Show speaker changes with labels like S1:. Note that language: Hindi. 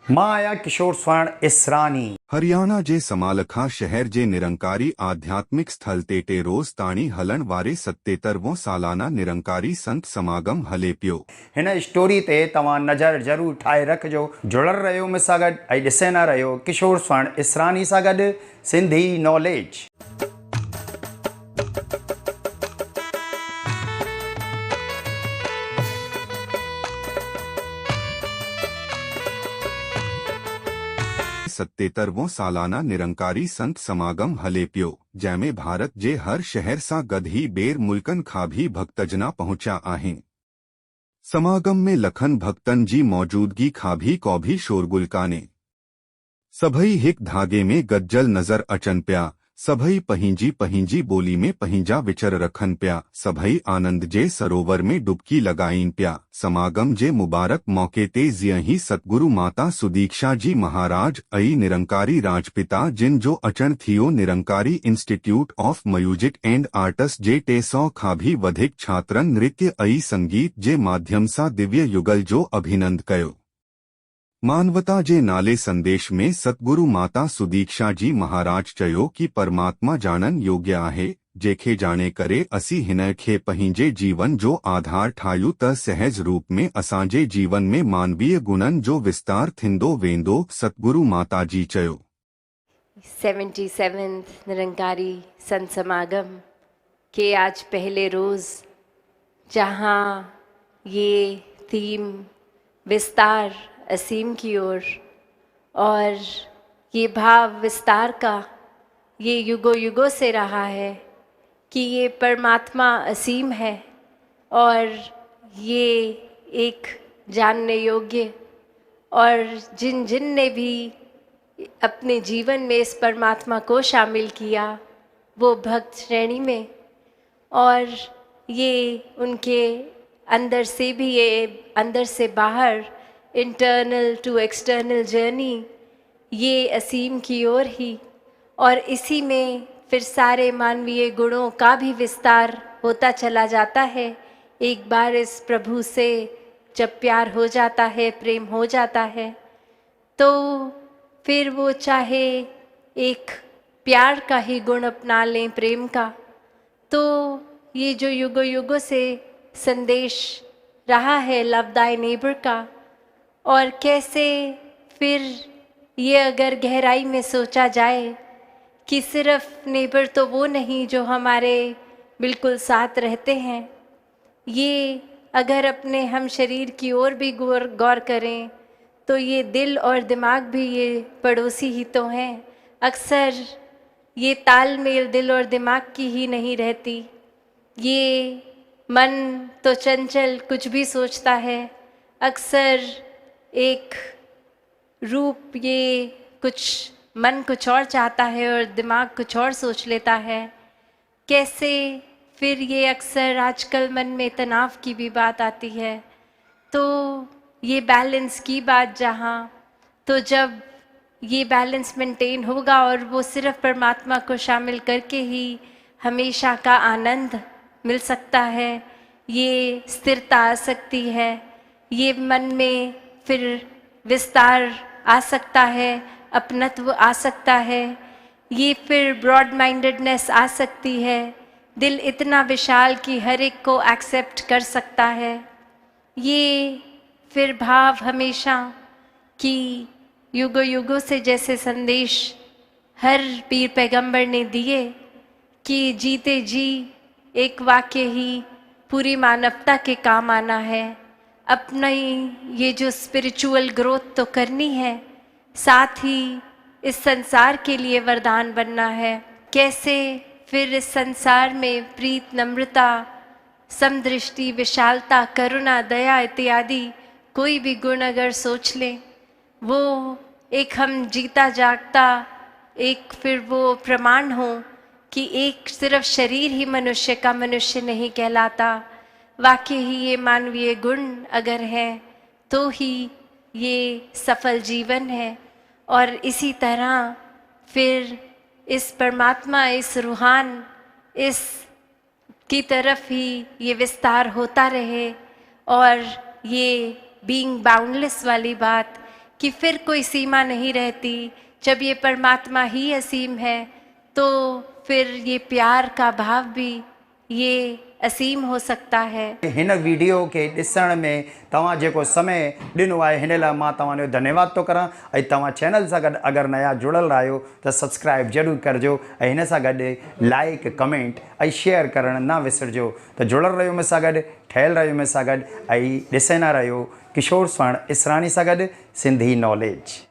S1: मां आया किशोर स्वर्ण इसरानी।
S2: हरियाणा जे समालखा शहर जे निरंकारी आध्यात्मिक स्थल ते टे रोज़ ताणी हलण वारे 77 सालाना निरंकारी संत समागम हले पियो।
S1: हिन स्टोरी ते तव्हां नज़र ज़रूर ठाहे रखिजो। जुड़ल रहियो मूंसां गॾु ऐं ॾिसंदा रहियो किशोर स्वर्ण इसरानी सां गॾु सिंधी नॉलेज।
S2: सत्तेतरवों सालाना निरंकारी संत समागम हले पियो, जैमें भारत जे हर शहर सां गॾु बेर मुल्कन खां भी भक्तजना पहुंचा आहिनि। समागम में लखन भक्तन जी मौजूदगी खां भी को भी शोरगुल काने। सभई हिक धागे में गज्जल नजर अचन पिया। सभई पंहिंजी पंहिंजी बोली में पंहिंजा विचर रखन पिया। सभई आनंद जे सरोवर में डुबकी लगाइन पिया। समागम जे मुबारक मौके ते जीअं ही सतगुरु माता सुदीक्षा जी महाराज ऐं निरंकारी राजपिता जिन जो अचण थियो, Nirankari Institute of Music and Arts जे 300 खां भी वधिक छात्रन नृत्य ऐं संगीत जे माध्यम सां दिव्य युगल जो अभिनंद कयो। मानवता जे नाले संदेश में सतगुरु माता सुदीक्षा जी महाराज चयो कि परमात्मा जानन योग्य आहे, जेखे जाने करे असी हिन खे पंहिंजे जीवन जो आधार ठाहियूं त सहज रूप में असांजे जीवन में मानवीय गुणन जो विस्तार थींदो वेंदो। सतगुरु माता जी चयो।
S3: 77th निरंकारी संत समागम के आज पहले रोज़, जहाँ ये थीम विस्तार असीम की ओर और ये भाव विस्तार का ये युगों युगों से रहा है कि ये परमात्मा असीम है और ये एक जानने योग्य, और जिन जिन ने भी अपने जीवन में इस परमात्मा को शामिल किया वो भक्त श्रेणी में, और ये उनके अंदर से भी, ये अंदर से बाहर, इंटरनल टू एक्सटर्नल जर्नी, ये असीम की ओर ही, और इसी में फिर सारे मानवीय गुणों का भी विस्तार होता चला जाता है। एक बार इस प्रभु से जब प्यार हो जाता है, प्रेम हो जाता है, तो फिर वो चाहे एक प्यार का ही गुण अपना लें, प्रेम का, तो ये जो युगों युगों से संदेश रहा है लव दाई नेबर का, और कैसे फिर ये अगर गहराई में सोचा जाए कि सिर्फ नेबर तो वो नहीं जो हमारे बिल्कुल साथ रहते हैं, ये अगर अपने हम शरीर की ओर भी गौर करें तो ये दिल और दिमाग भी ये पड़ोसी ही तो हैं। अक्सर ये तालमेल दिल और दिमाग की ही नहीं रहती। ये मन तो चंचल कुछ भी सोचता है, अक्सर एक रूप, ये कुछ मन कुछ और चाहता है और दिमाग कुछ और सोच लेता है। कैसे फिर ये अक्सर आजकल मन में तनाव की भी बात आती है, तो ये बैलेंस की बात जहाँ, तो जब ये बैलेंस मेंटेन होगा और वो सिर्फ परमात्मा को शामिल करके ही हमेशा का आनंद मिल सकता है, ये स्थिरता आ सकती है, ये मन में फिर विस्तार आ सकता है, अपनत्व आ सकता है, ये फिर ब्रॉड माइंडेडनेस आ सकती है, दिल इतना विशाल कि हर एक को एक्सेप्ट कर सकता है। ये फिर भाव हमेशा कि युगों युगों से जैसे संदेश हर पीर पैगंबर ने दिए कि जीते जी एक वाक्य ही पूरी मानवता के काम आना है, अपना ये जो स्पिरिचुअल ग्रोथ तो करनी है, साथ ही इस संसार के लिए वरदान बनना है। कैसे फिर इस संसार में प्रीत, नम्रता, समदृष्टि, विशालता, करुणा, दया इत्यादि कोई भी गुण अगर सोच लें, वो एक हम जीता जागता एक फिर वो प्रमाण हो कि एक सिर्फ शरीर ही मनुष्य का मनुष्य नहीं कहलाता, वाकई ही ये मानवीय गुण अगर है तो ही ये सफल जीवन है। और इसी तरह फिर इस परमात्मा, इस रूहान, इस की तरफ ही ये विस्तार होता रहे, और ये बीइंग बाउंडलेस वाली बात कि फिर कोई सीमा नहीं रहती। जब ये परमात्मा ही असीम है तो फिर ये प्यार का भाव भी ये असीम हो सकता है।
S1: हिन वीडियो के ॾिसण में तव्हां जेको समय ॾिनो आहे हिन लाइ मां तव्हांजो धन्यवाद थो करां। ऐं तव्हां चैनल सां गॾु अगरि नया जुड़ियल आहियो त सब्सक्राइब ज़रूरु करिजो ऐं हिन सां गॾु लाइक कमेंट ऐं शेयर करणु न विसरिजो। त जुड़ियल रहियो मूंसां गॾु, ठहियल रहियो मूंसां गॾु ऐं ॾिसंदा रहियो किशोर स्वर्ण इसरानी सां गॾु सिंधी नॉलेज।